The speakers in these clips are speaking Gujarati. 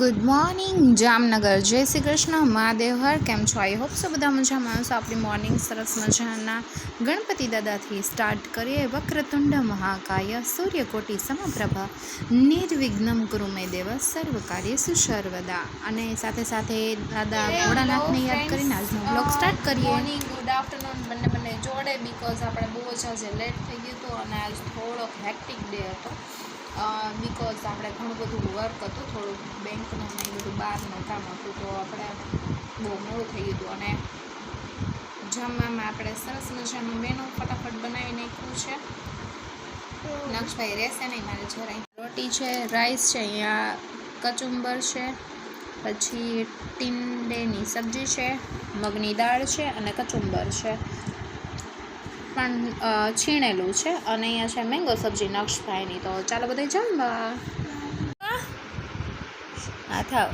ગુડ મોર્નિંગ જામનગર, જય શ્રી કૃષ્ણ, મહાદેવ હર. કેમ છો? આઈ હોપ સો બધા મજામાં હશો. આપણી મોર્નિંગ સરસ મજાના ગણપતિ દાદાથી સ્ટાર્ટ કરીએ. વક્રતુંડ મહાકાય સૂર્યકોટી સમપ્રભા નિર્વિઘ્નમ કુરુ મે દેવ સર્વ કાર્યેષુ સર્વદા. અને સાથે સાથે દાદા ભોળાનાથને યાદ કરીને આજનો બ્લોગ સ્ટાર્ટ કરીએ. મોર્નિંગ, ગુડ આફ્ટરનૂન બંને જોડે, બિકોઝ આપણે બહુ જ આજે લેટ થઈ ગયું હતું અને આજ થોડોક હેક્ટિક ડે હતો. બિકોઝ આપણે ઘણું બધું વર્ક હતું, થોડુંક બેંકનું ને એ બધું બહારનું કામ હતું, તો આપણે બહુ મોડું થઈ ગયું હતું. અને જમવામાં આપણે સરસ મજાનું મેનુ ફટાફટ બનાવી નાખ્યું છે. નક્ષભાઈ રહેશે નહીં મારે જરાય. રોટી છે, રાઈસ છે, અહીંયા કચુંબર છે, પછી ટીંડેની સબ્જી છે, મગની દાળ છે અને કચુંબર છે પણ છીણેલું છે. અને અહીંયા છે મેંગો સબ્જી નક્ષભાઈની. તો ચાલો બધા જમવા. હા થાવ.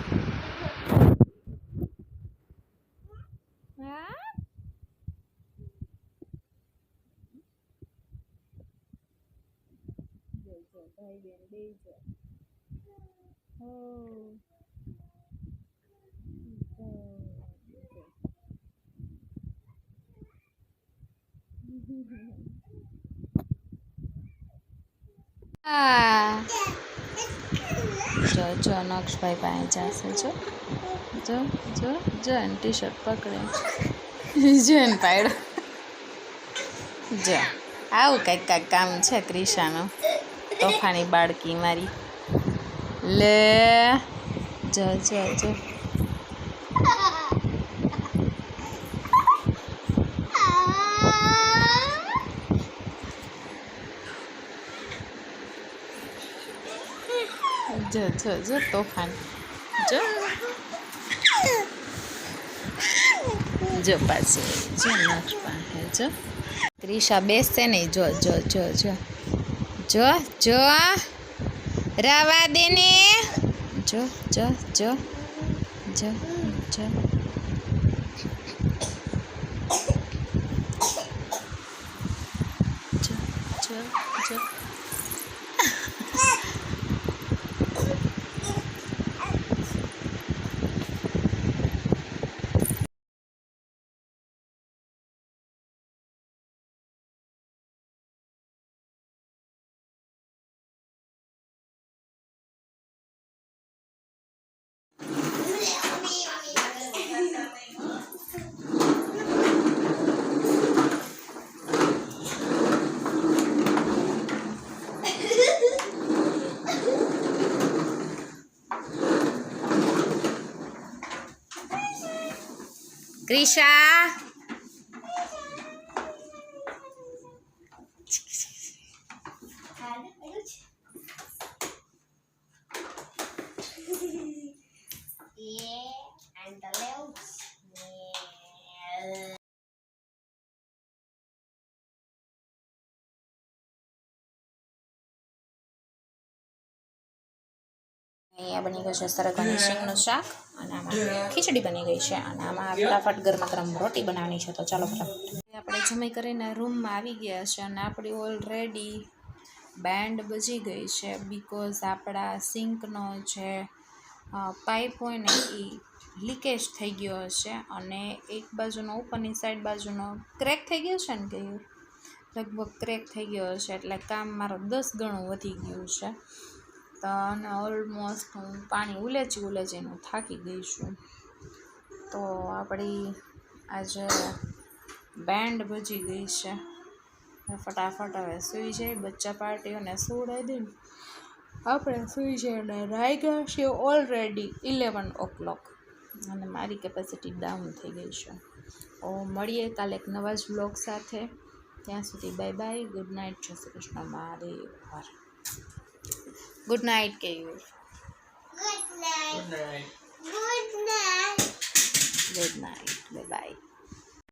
ભાઈ બેન બે છે. જો નક્ષભાઈ પાસે જશે. જો ટી શર્ટ પકડે, જો ને પાડ્યો. જો આવું કંઈક કામ છે ક્રિશાનું. તોફાની બાળકી મારી. લે જો તોફાન. જો પાછું જો નક્ષ પાસે જો ક્રિશા બેસશે નહીં. જો રાવા દે ને. જો ક્રિશા. અહીંયા બની ગયું છે સરગવાની શીંગનું શાક અને આમાં ખીચડી બની ગઈ છે અને આમાં ફટાફટ ગરમા ગરમ રોટી બનાવવાની છે. તો ચાલો ફટાફટ આપણે જમી કરીને રૂમમાં આવી ગયા છે અને આપણી ઓલરેડી બેન્ડ બજી ગઈ છે. બિકોઝ આપણા સિંકનો જે પાઇપ હોય ને એ લીકેજ થઈ ગયો છે અને એક બાજુનો ઉપરની સાઈડ બાજુનો ક્રેક થઈ ગયો છે ને કે લગભગ ક્રેક થઈ ગયો છે, એટલે કામ મારો 10 ગણું વધી ગયું છે. તો અને ઓલમોસ્ટ હું પાણી ઉલેચીને થાકી ગઈ છું. તો આપણી આજે બેન્ડ બજી ગઈ છે. ફટાફટ હવે સૂઈ જાય, બચ્ચા પાર્ટીઓને સુવડાવી દઈને આપણે સૂઈ જાય. અને રાયગા છે ઓલરેડી 11 o'clock અને મારી કેપેસિટી ડાઉન થઈ ગઈ છે. તો મળીએ કાલે એક નવા જ બ્લોગ સાથે. ત્યાં સુધી બાય બાય, ગુડ નાઇટ, જય શ્રી કૃષ્ણ, મહાદેવ હર. Good night Keyur. Good night. Bye by.